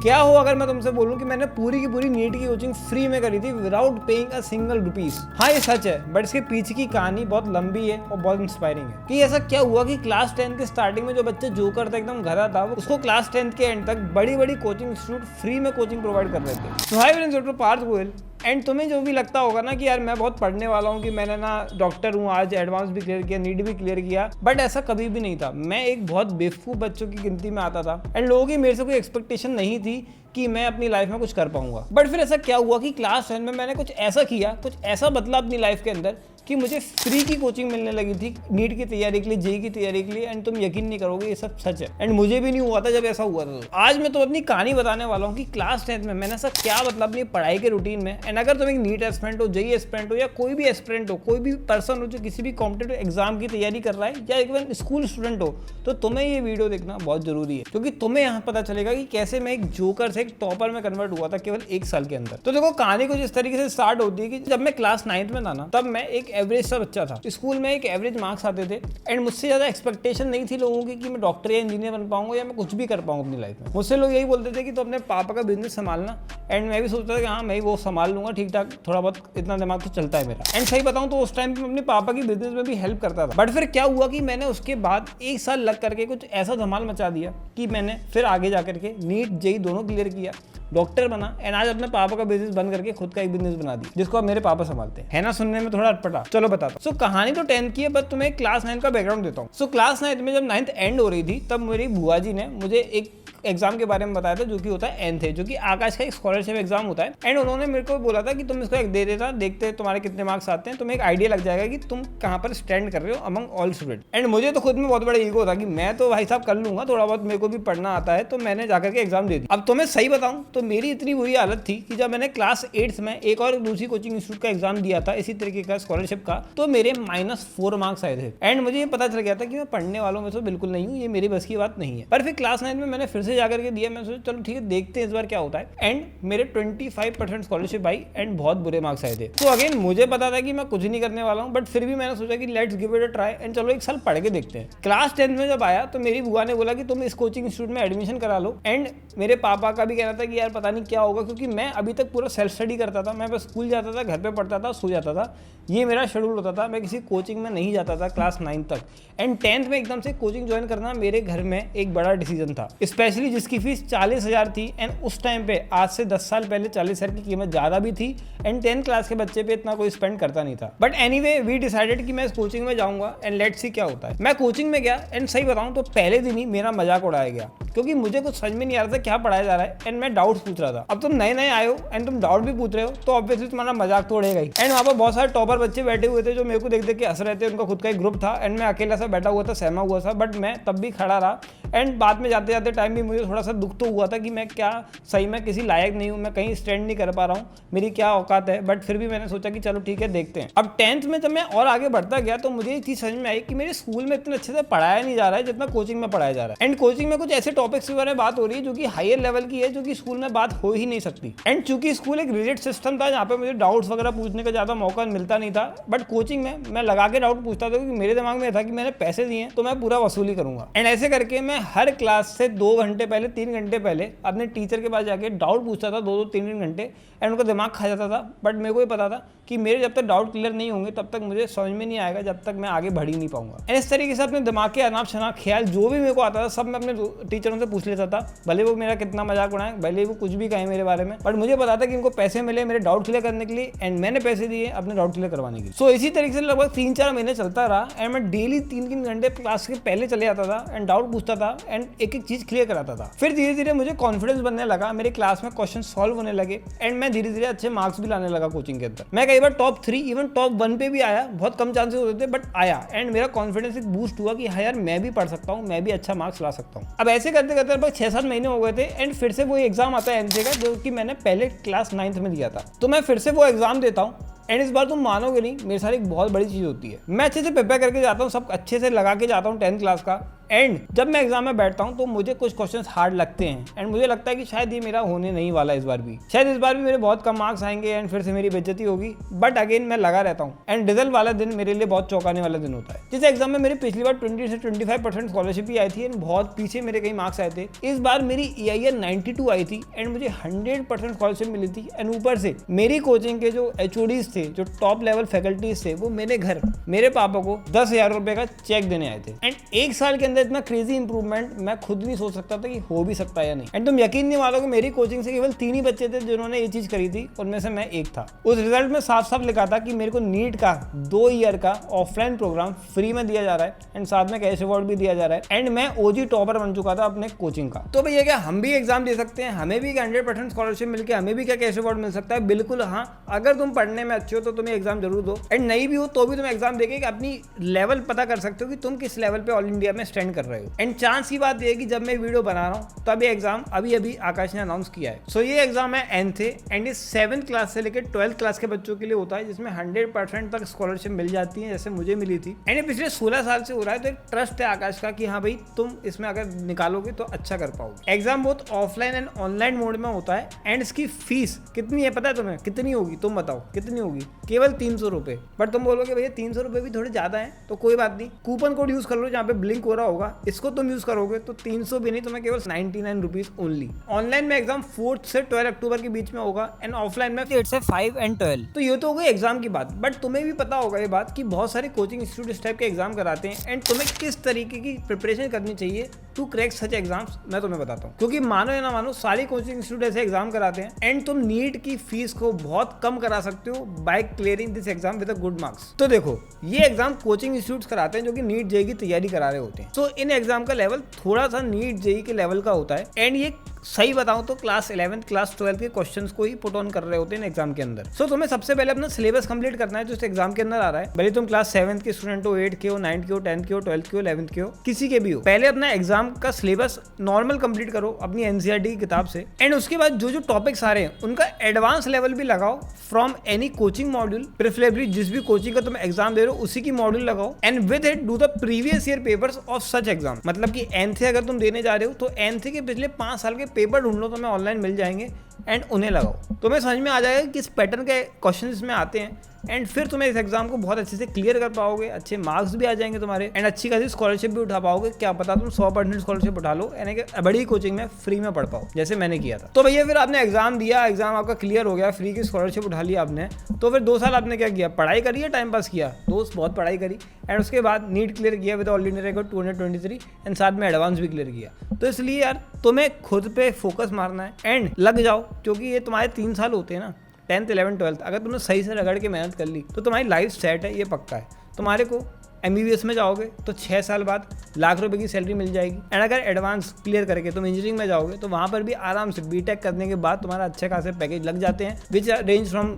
क्या हो अगर मैं तुमसे बोलूं कि मैंने पूरी की पूरी नीट की कोचिंग फ्री में करी थी without paying a single rupees. हाँ ये सच है, बट इसके पीछे की कहानी बहुत लंबी है और बहुत इंस्पायरिंग है। कि ऐसा क्या हुआ कि क्लास 10 के स्टार्टिंग में जो बच्चे जोकर था एकदम घरा था, उसको क्लास 10 के एंड तक बड़ी बड़ी कोचिंग इंस्टीट्यूट फ्री में कोचिंग प्रोवाइड कर रहे थे। तो hi friends, doctor Parth Goyal. And तुम्हें जो भी लगता होगा ना कि यार मैं बहुत पढ़ने वाला हूँ, कि मैंने ना डॉक्टर हूँ, आज एडवांस भी क्लियर किया, नीट भी क्लियर किया, बट ऐसा कभी भी नहीं था। मैं एक बहुत बेवकूफ़ बच्चों की गिनती में आता था एंड लोगों की मेरे से कोई एक्सपेक्टेशन नहीं थी कि मैं अपनी लाइफ में कुछ कर पाऊंगा। बट फिर ऐसा क्या हुआ कि क्लास 10 में मैंने कुछ ऐसा किया, कुछ ऐसा बदला अपनी लाइफ के अंदर कि मुझे फ्री की कोचिंग मिलने लगी थी नीट की तैयारी के लिए, जेई की तैयारी के लिए। एंड तुम यकीन नहीं करोगे, ये सब सच है। एंड मुझे भी नहीं हुआ था जब ऐसा हुआ था। आज मैं तो अपनी कहानी बताने वाला हूँ कि क्लास 10 में मैंने ऐसा क्या बदला अपनी पढ़ाई के रूटीन में। एंड अगर तुम एक नीट एस्पिरेंट हो, जेई एस्पिरेंट हो, या कोई भी एस्पिरेंट हो, कोई भी पर्सन हो जो किसी भी कॉम्पिटेटिव एग्जाम की तैयारी कर रहा है, या इवन स्कूल स्टूडेंट हो, तो तुम्हें ये वीडियो देखना बहुत जरूरी है। क्योंकि तुम्हें यहाँ पता चलेगा कि कैसे मैं एक जोकर से एक टॉपर में कन्वर्ट हुआ था केवल 1 साल के अंदर। तो देखो, कहानी कुछ इस तरीके से स्टार्ट होती है कि जब मैं क्लास 9th में था ना, तब मैं एक एवरेज सा बच्चा था। स्कूल में एक एवरेज मार्क्स आते थे एंड मुझसे ज्यादा एक्सपेक्टेशन नहीं थी लोगों की कि मैं डॉक्टर या इंजीनियर बन पाऊंगा या मैं कुछ भी कर पाऊंगा अपनी लाइफ में। मुझसे लोग यही बोलते थे कि तो अपने पापा का बिजनेस संभालना। एंड मैं भी सोचता था कि हाँ मैं वो संभाल लूंगा ठीक ठाक, थोड़ा बहुत इतना दिमाग तो चलता है मेरा। एंड सही बताऊं तो उस टाइम पे मैं अपने पापा की बिजनेस में भी हेल्प करता था। बट फिर क्या हुआ कि मैंने उसके बाद 1 साल लग करके कुछ ऐसा धमाल मचा दिया कि मैंने फिर आगे जाकर के नीट जेई दोनों क्लियर किया, डॉक्टर बना एंड आज अपने पापा का बिजनेस बंद करके खुद का एक बिजनेस बना दिया, जिसको अब मेरे पापा संभालते हैं। है ना सुनने में थोड़ा अटपटा? चलो बताता हूं। सो कहानी तो 10 की है, बट तुम्हें क्लास 9 का बैकग्राउंड देता हूँ। सो क्लास 9 में जब 9th एंड हो रही थी, तब मेरी बुआ जी ने मुझे एक एग्जाम के बारे में बताया था जो कि होता है एनथ, जो कि आकाश का एक स्कॉलरशिप एग्जाम होता है। एंड उन्होंने मेरे को बोला था कि तुम इसको एक दे देता, देखते तुम्हारे कितने मार्क्स आते हैं, तुम्हें एक आइडिया लग जाएगा कि तुम कहाँ पर स्टैंड कर रहे हो अमंग ऑल स्टूडेंट। एंड मुझे तो खुद में बहुत बड़ा ईगो था कि मैं तो भाई साहब कर लूंगा, थोड़ा बहुत मेरे को भी पढ़ना आता है, तो मैंने जाकर के एग्जाम दे दिया। अब तुम्हें सही बताऊं तो मेरी इतनी बुरी हालत थी कि जब मैंने क्लास 8th में एक और दूसरी कोचिंग इंस्टीट्यूट का एग्जाम दिया था इसी तरीके का स्कॉलरशिप का, तो मेरे -4 मार्क्स आए थे। एंड मुझे ये पता चल गया था कि मैं पढ़ने वालों में तो बिल्कुल नहीं हूँ, ये मेरी बस की बात नहीं है। पर फिर क्लास 9 में मैंने फिर से जाकर के दिया। मैं चलो ठीक है, देखते हैं इस बार क्या होता है। एंड मेरे 25% स्कॉलरशिप आई एंड बहुत बुरे मार्क्स आए थे। तो अगेन मुझे पता था कि मैं कुछ नहीं करने वाला हूँ, बट फिर भी मैंने सोचा कि let's give it a try and चलो 1 साल पढ़ के देखते हैं। क्लास 10 में जब आया तो मेरी बुआ ने बोला कि तुम इस कोचिंग इंस्टीट्यूट में एडमिशन करा लो। एंड मेरे पापा का भी कहना था कि यार पता नहीं क्या होगा, क्योंकि मैं अभी तक पूरा सेल्फ स्टडी करता था। मैं बस स्कूल जाता था, घर पे पढ़ता था, सो जाता था, ये मेरा शेड्यूल होता था। मैं किसी कोचिंग में नहीं जाता था क्लास 9 तक। एंड 10th में एकदम से कोचिंग ज्वाइन करना मेरे घर में एक बड़ा डिसीजन था, स्पेशली जिसकी फीस 40,000 थी। एंड उस टाइम पे आज से 10 साल पहले 40,000 की कीमत ज़्यादा भी थी एंड 10th क्लास के बच्चे पे इतना कोई स्पेंड करता नहीं था। बट एनीवे वी डिसाइडेड कि मैं इस कोचिंग में जाऊंगा एंड लेट्स सी क्या होता है। मैं कोचिंग में गया एंड सही बताऊं तो पहले दिन ही मेरा मजाक उड़ाया गया, क्योंकि मुझे कुछ समझ में नहीं आ रहा था क्या पढ़ाया जा रहा है। एंड मैं डाउट्स पूछ रहा था। अब तुम नए नए आए हो एंड तुम डाउट भी पूछ रहे हो, तो ऑब्वियसली तुम्हारा मजाक तो उड़ेगा ही। एंड वहाँ पर बहुत सारे टॉपर बच्चे बैठे हुए थे जो मेरे को देख देख के हंस रहे थे, उनका खुद का एक ग्रुप था। एंड मैं अकेला सा बैठा हुआ था, सहमा हुआ था, बट मैं तब भी खड़ा रहा। एंड बाद में जाते जाते टाइम भी मुझे थोड़ा सा दुख तो हुआ था कि मैं क्या सही में किसी लायक नहीं हूँ, मैं कहीं स्टैंड नहीं कर पा रहा हूँ, मेरी क्या औकात है। बट फिर भी मैंने सोचा कि चलो ठीक है देखते हैं। अब 10th में जब मैं और आगे बढ़ता गया तो मुझे एक चीज समझ में आई कि मेरे स्कूल में इतने अच्छे से पढ़ाया नहीं जा रहा है जितना कोचिंग में पढ़ाया जा रहा है। एंड कोचिंग में कुछ ऐसे टॉपिक्स के बारे में बात हो रही है जो कि हायर लेवल की है, जो कि स्कूल में बात हो ही नहीं सकती। एंड चूंकि स्कूल एक रिजिड सिस्टम था जहाँ पे मुझे डाउट्स वगैरह पूछने का ज्यादा मौका मिलता नहीं था, बट कोचिंग में मैं लगा के डाउट पूछता था, क्योंकि मेरे दिमाग में था कि मैंने पैसे दिए तो मैं पूरा वसूली करूंगा। एंड ऐसे करके मैं हर क्लास से 2 घंटे पहले, 3 घंटे पहले अपने टीचर के पास जाके डाउट पूछता था, 2-2, 3-3 घंटे। एंड उनका दिमाग खा जाता था। बट मेरे को ये पता था कि मेरे जब तक डाउट क्लियर नहीं होंगे तब तक मुझे समझ में नहीं आएगा, जब तक मैं आगे बढ़ ही नहीं पाऊंगा। एंड इस तरीके से अपने दिमाग के अनाप शनाप ख्याल जो भी मेरे को आता था सब मैं अपने टीचरों से पूछ लेता था, भले वो मेरा कितना मजाक उड़ाए, भले वो कुछ भी कहें मेरे बारे में। बट मुझे पता था कि इनको पैसे मिले मेरे डाउट क्लियर करने के लिए, एंड मैंने पैसे दिए अपने डाउट क्लियर करवाने के लिए। सो इसी तरीके से लगभग 3-4 महीने चलता रहा। एंड मैं डेली 3-3 घंटे क्लास के पहले चले जाता था एंड डाउट पूछता था एंड एक एक चीज क्लियर कराता था। फिर धीरे धीरे मुझे कॉन्फिडेंस बनने लगा, मेरे क्लास में क्वेश्चन सॉल्व होने लगे एंड मैं धीरे धीरे अच्छे मार्क्स भी लाने लगा कोचिंग के अंदर। मैं कई बार टॉप 3 इवन टॉप 1 पे भी आया, बहुत कम चांसेस होते थे बट आया। एंड मेरा कॉन्फिडेंस एक बूस्ट हुआ कि हाँ यार मैं भी पढ़ सकता हूँ, मैं भी अच्छा मार्क्स ला सकता हूँ। अब ऐसे करते करते लगभग 6-7 महीने हो गए थे एंड फिर से वो एग्जाम आता है एनसीए का, जो कि मैंने पहले क्लास 9th में दिया था। तो मैं फिर से वो एग्जाम देता हूँ एंड इस बार तुम मानोगे नहीं, मेरे साथ एक बहुत बड़ी चीज़ होती है। मैं अच्छे से प्रिपेयर करके जाता हूँ, सब अच्छे से लगा के जाता हूँ 10th क्लास का। एंड जब मैं एग्जाम में बैठता हूँ तो मुझे कुछ क्वेश्चंस हार्ड लगते हैं एंड मुझे लगता है कि शायद ये मेरा होने नहीं वाला इस बार भी, शायद इस बार भी मेरे बहुत कम मार्क्स आएंगे एंड फिर से मेरी बेइज्जती होगी। बट अगेन मैं लगा रहता हूँ एंड रिजल्ट वाला दिन मेरे लिए बहुत चौंकाने वाला दिन होता है। जिस एग्जाम में मेरी पिछली बार 20 से 25% स्कॉलरशिप भी आई थी एंड बहुत पीछे मेरे कई मार्क्स आए थे, इस बार मेरी EIR 92 आई थी एंड मुझे 100% स्कॉलरशिप मिली थी। एंड ऊपर से मेरी कोचिंग के जो HODs थे, जो टॉप लेवल फैकल्टीज थे, वो मेरे घर मेरे पापा को 10,000 रुपए का चेक देने आए थे। एंड एक साल के अंदर इतना क्रेजी इंप्रूवमेंट मैं खुद नहीं सोच सकता था कि हो भी सकता है या नहीं। एंड तुम यकीन नहीं मानोगे, मेरी कोचिंग से केवल 3 ही बच्चे थे जिन्होंने ये चीज करी थी, उनमें से मैं एक था। उस रिजल्ट में साफ साफ लिखा था कि मेरे को नीट का 2 ईयर का ऑफलाइन प्रोग्राम फ्री में दिया जा रहा है एंड साथ में कैश अवार्ड भी दिया जा रहा है एंड मैं OG टॉपर बन चुका था अपने कोचिंग का। तो भैया क्या हम भी एग्जाम दे सकते हैं? हमें भी 100% स्कॉलरशिप मिलकर हमें भी क्या कैश अवार्ड मिल सकता है? बिल्कुल हाँ, अगर तुम पढ़ने में अच्छे हो तो तुम्हें एग्जाम जरूर दो एंड नहीं भी हो तो भी तुम एग्जाम देके अपनी लेवल पता कर सकते हो कि तुम किस लेवल पे ऑल इंडिया में स्टैंड कर रहे हो। एंड चांस की बात यह है कि जब मैं वीडियो बना रहा हूँ तब ये एग्जाम अभी आकाश ने अनाउंस किया है। सो ये एग्जाम है nth एंड ये 7th क्लास से लेकर 12th क्लास के बच्चों के लिए होता है, जिसमें 100% तक स्कॉलरशिप मिल जाती है जैसे मुझे मिली थी। एंड ये पिछले 16 साल से हो रहा है, तो एक ट्रस्ट है आकाश का कि हाँ भाई तुम इसमें अगर निकालोगे तो अच्छा कर पाओगे। एग्जाम बहुत ऑफलाइन एंड ऑनलाइन मोड में होता है एंड इसकी फीस कितनी है पता है तुम्हें? कितनी होगी तुम बताओ कितनी होगी? केवल 300 रुपए। बट तुम बोलोगे भैया 300 रुपए भी थोड़े ज्यादा है, तो कोई बात नहीं, कूपन कोड यूज कर लो जहाँ पे ब्लिंक हो रहा होगा, इसको तुम यूज करोगे तो 300 भी नहीं, तुम्हें केवल 99 रुपीज ओनली। ऑनलाइन में एग्जाम 4 से 12 अक्टूबर के बीच में होगा एंड ऑफलाइन में 8 से 5 एंड 12। तो ये तो हो गई एग्जाम की बात। बट तुम्हें भी पता होगा ये बात कि बहुत सारे कोचिंग इंस्टीट्यूट इस टाइप के एग्जाम कराते हैं एंड तुम्हें किस तरीके की प्रिपरेशन करनी चाहिए टू क्रैक सच एग्जाम्स मैं तुम्हें बताता हूँ। क्योंकि मानो या ना मानो सारी कोचिंग इंस्टीट्यूट ऐसे एग्जाम कराते हैं एंड तुम नीट की फीस को बहुत कम करा सकते हो by clearing this exam with a good marks. तो देखो ये एग्जाम कोचिंग इंस्टीट्यूट कराते हैं जो कि नीट जेई की तैयारी करा रहे होते हैं। तो इन एग्जाम का लेवल थोड़ा सा नीट जेई के लेवल का होता है एंड ये सही बताऊं तो क्लास 11th क्लास 12th के क्वेश्चंस को ही पुट ऑन कर रहे होते हैं एग्जाम के अंदर। सो तुम्हें सबसे पहले अपना सिलेबस कंप्लीट करना है जो इस एग्जाम के अंदर आ रहा है। भले तुम क्लास 7th के स्टूडेंट हो, 8th के हो, 9th के हो, 10th के हो, 12th के हो, 11th के हो, किसी के भी हो, पहले अपना एग्जाम का सिलेबस नॉर्मल कंप्लीट करो अपनी NCERT की किताब से एंड उसके बाद जो जो टॉपिक्स आ रहे हैं उनका एडवांस लेवल भी लगाओ from any coaching module, preferably जिस भी कोचिंग का तुम एग्जाम दे रहे हो उसी की मॉड्यूल लगाओ and with it do the previous year papers of such exam. मतलब कि nth अगर तुम देने जा रहे हो तो nth के पिछले 5 साल के पेपर ढूंढ लो, तुम्हें ऑनलाइन मिल जाएंगे एंड उन्हें लगाओ। तुम्हें समझ में आ जाएगा किस पैटर्न के क्वेश्चन इसमें आते हैं एंड फिर तुम्हें इस एग्जाम को बहुत अच्छे से क्लियर कर पाओगे, अच्छे मार्क्स भी आ जाएंगे तुम्हारे एंड अच्छी खासी स्कॉलरशिप भी उठा पाओगे। क्या पता तुम 100% स्कॉलरशिप उठा लो यानी कि बड़ी कोचिंग में फ्री में पढ़ पाओ जैसे मैंने किया था। तो भैया फिर आपने एग्जाम दिया, एग्जाम आपका क्लियर हो गया, फ्री की स्कॉलरशिप उठा लिया आपने, तो फिर 2 साल आपने क्या किया? पढ़ाई करी या टाइम पास किया? दोस्त बहुत पढ़ाई करी एंड उसके बाद नीट क्लियर किया with all India record 223 and साथ में एडवांस भी क्लियर किया। तो इसलिए यार तुम्हें खुद पे फोकस मारना है एंड लग जाओ, क्योंकि ये तुम्हारे 3 साल होते हैं ना, 10th 11th 12th, अगर तुमने सही से रगड़ के मेहनत कर ली तो तुम्हारी लाइफ सेट है, ये पक्का है। तुम्हारे को MBBS में जाओगे तो 6 साल बाद लाख रुपए की सैलरी मिल जाएगी एंड अगर एडवांस क्लियर करके तुम इंजीनियरिंग में जाओगे तो वहाँ पर भी आराम से बीटेक करने के बाद तुम्हारा अच्छे खासे पैकेज लग जाते हैं विच रेंज फ्रॉम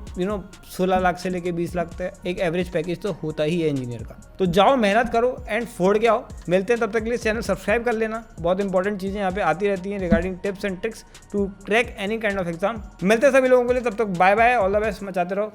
16 लाख से लेके 20 लाख तक एक एवरेज पैकेज तो होता ही है इंजीनियर का। तो जाओ मेहनत करो एंड फोड़ के आओ। मिलते हैं तब तक के लिए चैनल सब्सक्राइब कर लेना, बहुत इंपॉर्टेंट चीज़ें यहाँ पे आती रहती हैं regarding tips and tricks to crack any kind of exam. मिलते हैं सभी लोगों के लिए, तब तक bye bye, all the best, मचाते रहो।